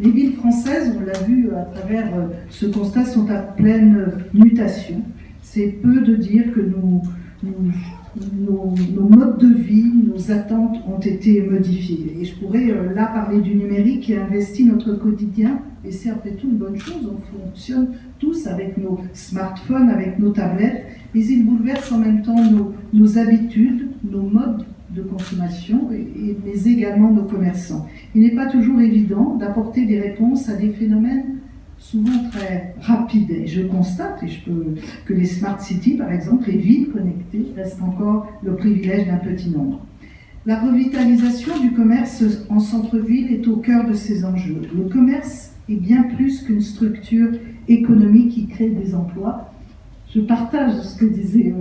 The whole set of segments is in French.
Les villes françaises, on l'a vu à travers ce constat, sont à pleine mutation. C'est peu de dire que nos modes de vie, nos attentes ont été modifiées. Et je pourrais là parler du numérique qui investit notre quotidien, et c'est après tout une bonne chose. On fonctionne tous avec nos smartphones, avec nos tablettes, mais il bouleverse en même temps nos habitudes, nos modes de consommation, mais également nos commerçants. Il n'est pas toujours évident d'apporter des réponses à des phénomènes souvent très rapides. Et je constate, que les smart cities, par exemple, les villes connectées, restent encore le privilège d'un petit nombre. La revitalisation du commerce en centre-ville est au cœur de ces enjeux. Le commerce est bien plus qu'une structure économique qui crée des emplois. Je partage ce que disait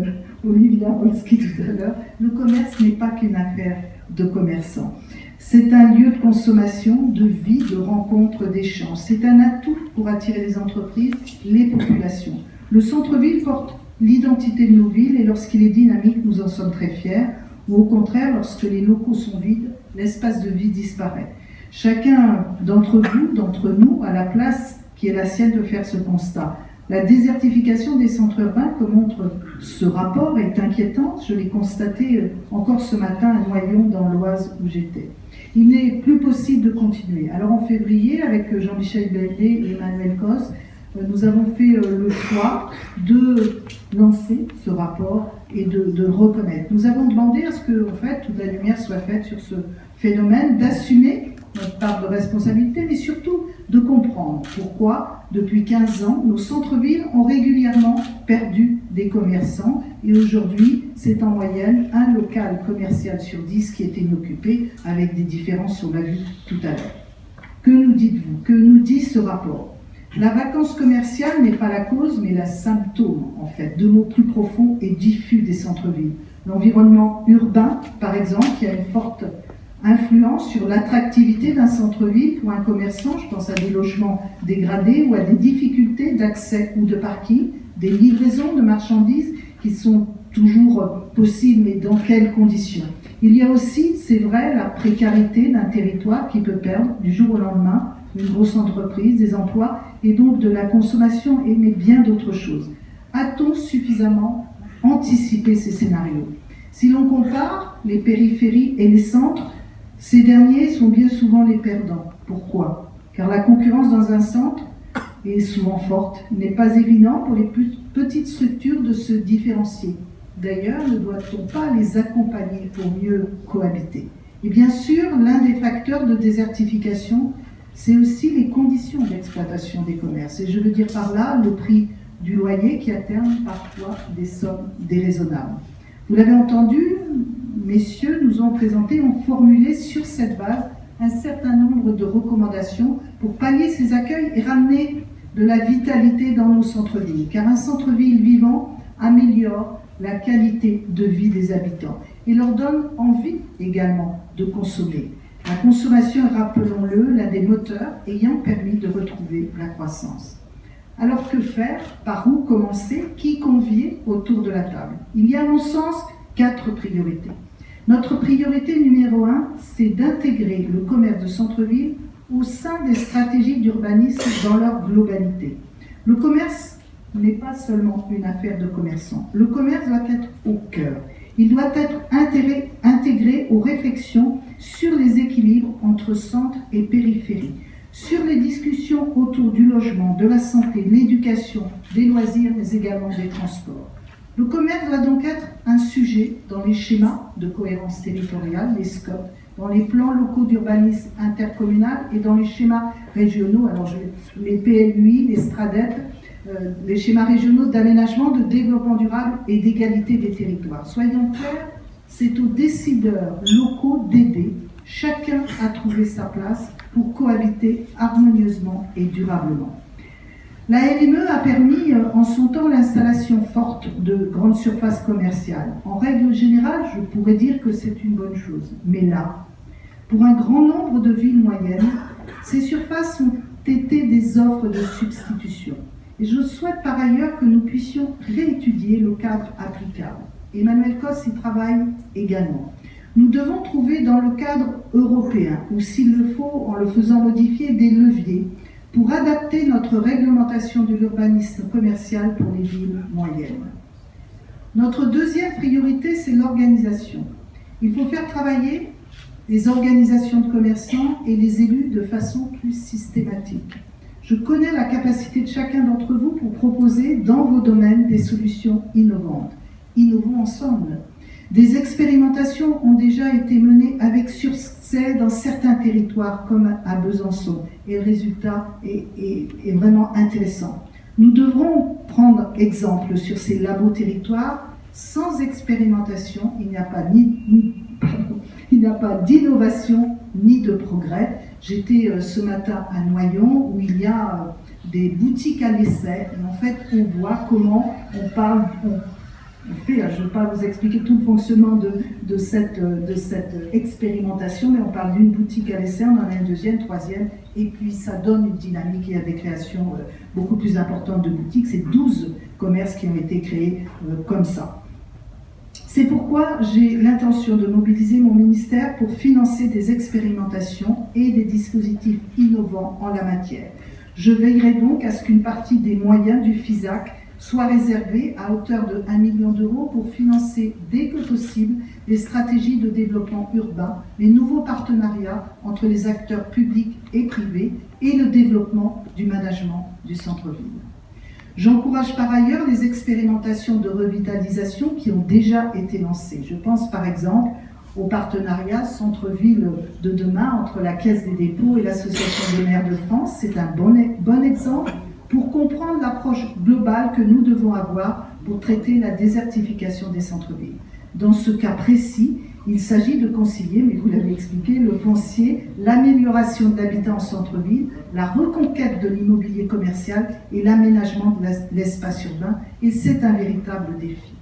Olivia Wolski tout à l'heure. Le commerce n'est pas qu'une affaire de commerçants. C'est un lieu de consommation, de vie, de rencontre, d'échange. C'est un atout pour attirer les entreprises, les populations. Le centre-ville porte l'identité de nos villes et lorsqu'il est dynamique, nous en sommes très fiers. Ou au contraire, lorsque les locaux sont vides, l'espace de vie disparaît. Chacun d'entre vous, d'entre nous, a la place qui est la sienne de faire ce constat. La désertification des centres urbains que montre ce rapport est inquiétante. Je l'ai constaté encore ce matin à Noyon, dans l'Oise où j'étais. Il n'est plus possible de continuer. Alors en février, avec Jean-Michel Bellé et Emmanuel Cos, nous avons fait le choix de lancer ce rapport et de reconnaître. Nous avons demandé à ce que, en fait, toute la lumière soit faite sur ce phénomène, d'assumer notre part de responsabilité, mais surtout de comprendre pourquoi, depuis 15 ans, nos centres-villes ont régulièrement perdu des commerçants et aujourd'hui, c'est en moyenne un local commercial sur 10 qui est inoccupé, avec des différences, on l'a vu tout à l'heure. Que nous dites-vous? Que nous dit ce rapport? La vacance commerciale n'est pas la cause, mais la symptôme, en fait, de mots plus profonds et diffus des centres-villes. L'environnement urbain, par exemple, qui a une forte influence sur l'attractivité d'un centre-ville pour un commerçant, je pense à des logements dégradés ou à des difficultés d'accès ou de parking, des livraisons de marchandises qui sont toujours possibles, mais dans quelles conditions? Il y a aussi, c'est vrai, la précarité d'un territoire qui peut perdre du jour au lendemain une grosse entreprise, des emplois et donc de la consommation, mais bien d'autres choses. A-t-on suffisamment anticipé ces scénarios? Si l'on compare les périphéries et les centres, ces derniers sont bien souvent les perdants. Pourquoi? Car la concurrence dans un centre est souvent forte. Il n'est pas évident pour les plus petites structures de se différencier. D'ailleurs, ne doit-on pas les accompagner pour mieux cohabiter? Et bien sûr, l'un des facteurs de désertification, c'est aussi les conditions d'exploitation des commerces. Et je veux dire par là le prix du loyer qui atteint parfois des sommes déraisonnables. Vous l'avez entendu, messieurs nous ont présenté, ont formulé sur cette base un certain nombre de recommandations pour pallier ces accueils et ramener de la vitalité dans nos centres-villes. Car un centre-ville vivant améliore la qualité de vie des habitants et leur donne envie également de consommer. La consommation est, rappelons-le, l'un des moteurs ayant permis de retrouver la croissance. Alors que faire? Par où commencer? Qui convier autour de la table? Il y a à mon sens 4 priorités. Notre priorité numéro 1, c'est d'intégrer le commerce de centre-ville au sein des stratégies d'urbanisme dans leur globalité. Le commerce n'est pas seulement une affaire de commerçants. Le commerce doit être au cœur. Il doit être intégré aux réflexions sur les équilibres entre centre et périphérie, sur les discussions autour du logement, de la santé, de l'éducation, des loisirs, mais également des transports. Le commerce doit donc être un sujet dans les schémas de cohérence territoriale, les SCOT, dans les plans locaux d'urbanisme intercommunal et dans les schémas régionaux, alors les PLUI, les STRADET, les schémas régionaux d'aménagement, de développement durable et d'égalité des territoires. Soyons clairs, c'est aux décideurs locaux d'aider chacun à trouver sa place pour cohabiter harmonieusement et durablement. La LME a permis en son temps l'installation forte de grandes surfaces commerciales. En règle générale, je pourrais dire que c'est une bonne chose. Mais là, pour un grand nombre de villes moyennes, ces surfaces ont été des offres de substitution. Et je souhaite par ailleurs que nous puissions réétudier le cadre applicable. Emmanuel Cos y travaille également. Nous devons trouver dans le cadre européen, ou s'il le faut, en le faisant modifier, des leviers pour adapter notre réglementation de l'urbanisme commercial pour les villes moyennes. Notre deuxième priorité, c'est l'organisation. Il faut faire travailler les organisations de commerçants et les élus de façon plus systématique. Je connais la capacité de chacun d'entre vous pour proposer dans vos domaines des solutions innovantes. Innovons ensemble. Des expérimentations ont déjà été menées avec succès dans certains territoires comme à Besançon et le résultat est vraiment intéressant. Nous devrons prendre exemple sur ces labos territoires. Sans expérimentation, il n'y a pas d'innovation ni de progrès. J'étais ce matin à Noyon où il y a des boutiques à l'essai et en fait on voit comment on parle, je ne vais pas vous expliquer tout le fonctionnement de cette expérimentation, mais on parle d'une boutique à l'essai, on en a une deuxième, troisième, et puis ça donne une dynamique. Il y a des créations beaucoup plus importantes de boutiques. C'est 12 commerces qui ont été créés comme ça. C'est pourquoi j'ai l'intention de mobiliser mon ministère pour financer des expérimentations et des dispositifs innovants en la matière. Je veillerai donc à ce qu'une partie des moyens du FISAC soit réservée à hauteur de 1 million d'euros pour financer dès que possible les stratégies de développement urbain, les nouveaux partenariats entre les acteurs publics et privés et le développement du management du centre-ville. J'encourage par ailleurs les expérimentations de revitalisation qui ont déjà été lancées. Je pense par exemple au partenariat centre-ville de demain entre la Caisse des dépôts et l'Association des maires de France. C'est un bon exemple pour comprendre l'approche globale que nous devons avoir pour traiter la désertification des centres-villes. Dans ce cas précis, il s'agit de concilier, mais vous l'avez expliqué, le foncier, l'amélioration de l'habitat en centre-ville, la reconquête de l'immobilier commercial et l'aménagement de l'espace urbain, et c'est un véritable défi.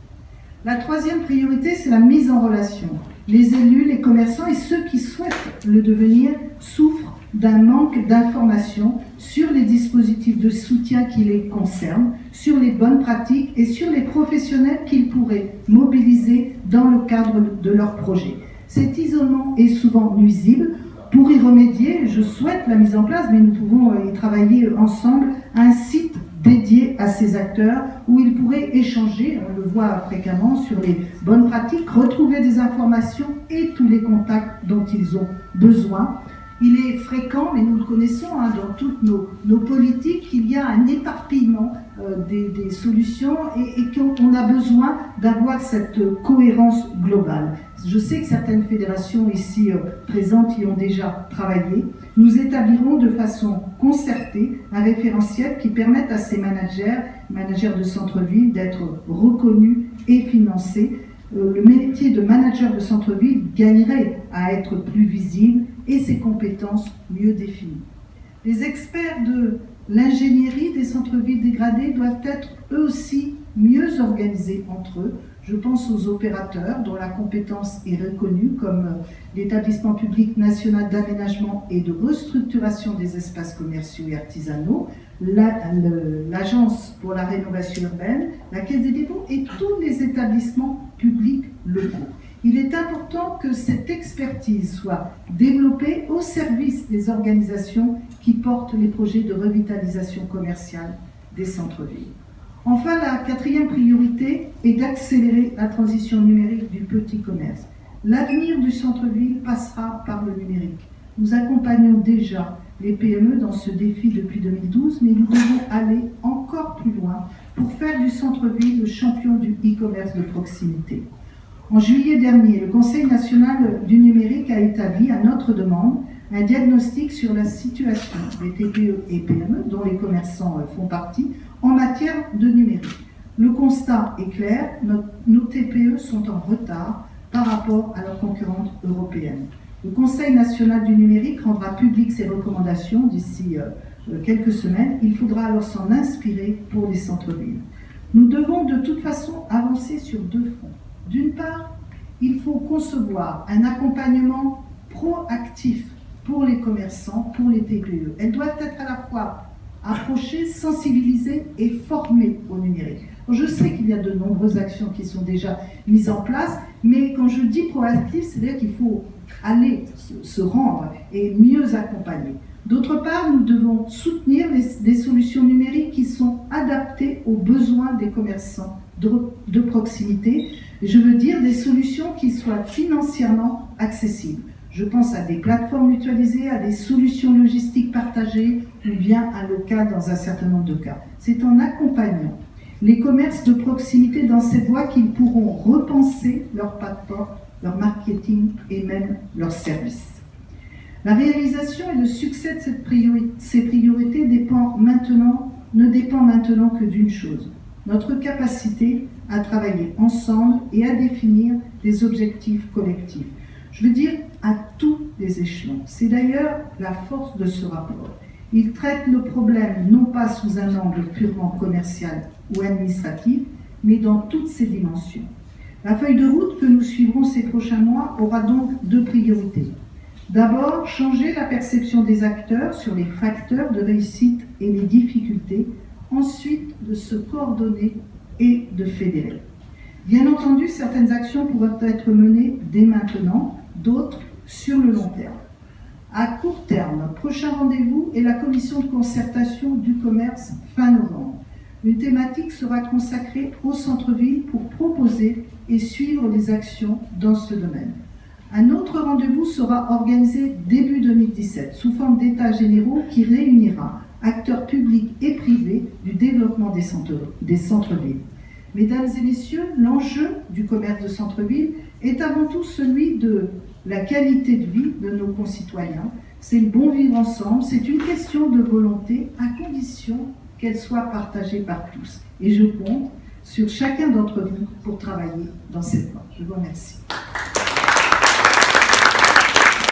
La troisième priorité, c'est la mise en relation. Les élus, les commerçants et ceux qui souhaitent le devenir souffrent d'un manque d'informations sur les dispositifs de soutien qui les concernent, sur les bonnes pratiques et sur les professionnels qu'ils pourraient mobiliser dans le cadre de leur projet. Cet isolement est souvent nuisible. Pour y remédier, je souhaite la mise en place, mais nous pouvons y travailler ensemble, un site dédié à ces acteurs où ils pourraient échanger, on le voit fréquemment, sur les bonnes pratiques, retrouver des informations et tous les contacts dont ils ont besoin. Il est fréquent, mais nous le connaissons dans toutes nos politiques, qu'il y a un éparpillement des solutions et qu'on a besoin d'avoir cette cohérence globale. Je sais que certaines fédérations ici présentes y ont déjà travaillé. Nous établirons de façon concertée un référentiel qui permette à ces managers de centre-ville, d'être reconnus et financés. Le métier de manager de centre-ville gagnerait à être plus visible et ses compétences mieux définies. Les experts de l'ingénierie des centres-villes dégradés doivent être eux aussi mieux organisés entre eux. Je pense aux opérateurs dont la compétence est reconnue, comme l'Établissement public national d'aménagement et de restructuration des espaces commerciaux et artisanaux, l'Agence pour la rénovation urbaine, la Caisse des dépôts et tous les établissements publics locaux. Il est important que cette expertise soit développée au service des organisations qui portent les projets de revitalisation commerciale des centres-villes. Enfin, la quatrième priorité est d'accélérer la transition numérique du petit commerce. L'avenir du centre-ville passera par le numérique. Nous accompagnons déjà les PME dans ce défi depuis 2012, mais nous devons aller encore plus loin pour faire du centre-ville le champion du e-commerce de proximité. En juillet dernier, le Conseil national du numérique a établi, à notre demande, un diagnostic sur la situation des TPE et PME, dont les commerçants font partie, en matière de numérique. Le constat est clair, nos TPE sont en retard par rapport à leurs concurrentes européennes. Le Conseil national du numérique rendra public ses recommandations d'ici quelques semaines. Il faudra alors s'en inspirer pour les centres-villes. Nous devons de toute façon avancer sur deux fronts. D'une part, il faut concevoir un accompagnement proactif pour les commerçants, pour les TPE. Elles doivent être à la fois approchées, sensibilisées et formées au numérique. Je sais qu'il y a de nombreuses actions qui sont déjà mises en place, mais quand je dis proactif, c'est-à-dire qu'il faut aller se rendre et mieux accompagner. D'autre part, nous devons soutenir des solutions numériques qui sont adaptées aux besoins des commerçants de proximité. Je veux dire des solutions qui soient financièrement accessibles. Je pense à des plateformes mutualisées, à des solutions logistiques partagées ou bien un local dans un certain nombre de cas. C'est en accompagnant les commerces de proximité dans cette voie qu'ils pourront repenser leur pas de porte, leur marketing et même leurs services. La réalisation et le succès de ces priorités ne dépend maintenant que d'une chose, notre capacité à travailler ensemble et à définir des objectifs collectifs. Je veux dire à tous les échelons. C'est d'ailleurs la force de ce rapport. Il traite le problème non pas sous un angle purement commercial ou administratif, mais dans toutes ses dimensions. La feuille de route que nous suivrons ces prochains mois aura donc deux priorités. D'abord, changer la perception des acteurs sur les facteurs de réussite et les difficultés. Ensuite, de se coordonner et de fédérer. Bien entendu, certaines actions pourraient être menées dès maintenant, d'autres sur le long terme. À court terme, prochain rendez-vous est la commission de concertation du commerce fin novembre. Une thématique sera consacrée au centre-ville pour proposer et suivre les actions dans ce domaine. Un autre rendez-vous sera organisé début 2017 sous forme d'états généraux qui réunira acteurs publics et privés du développement des centres-villes. Mesdames et messieurs, l'enjeu du commerce de centre-ville est avant tout celui de la qualité de vie de nos concitoyens. C'est le bon vivre ensemble, c'est une question de volonté à condition qu'elle soit partagée par tous. Et je compte sur chacun d'entre vous pour travailler dans cette voie. Je vous remercie.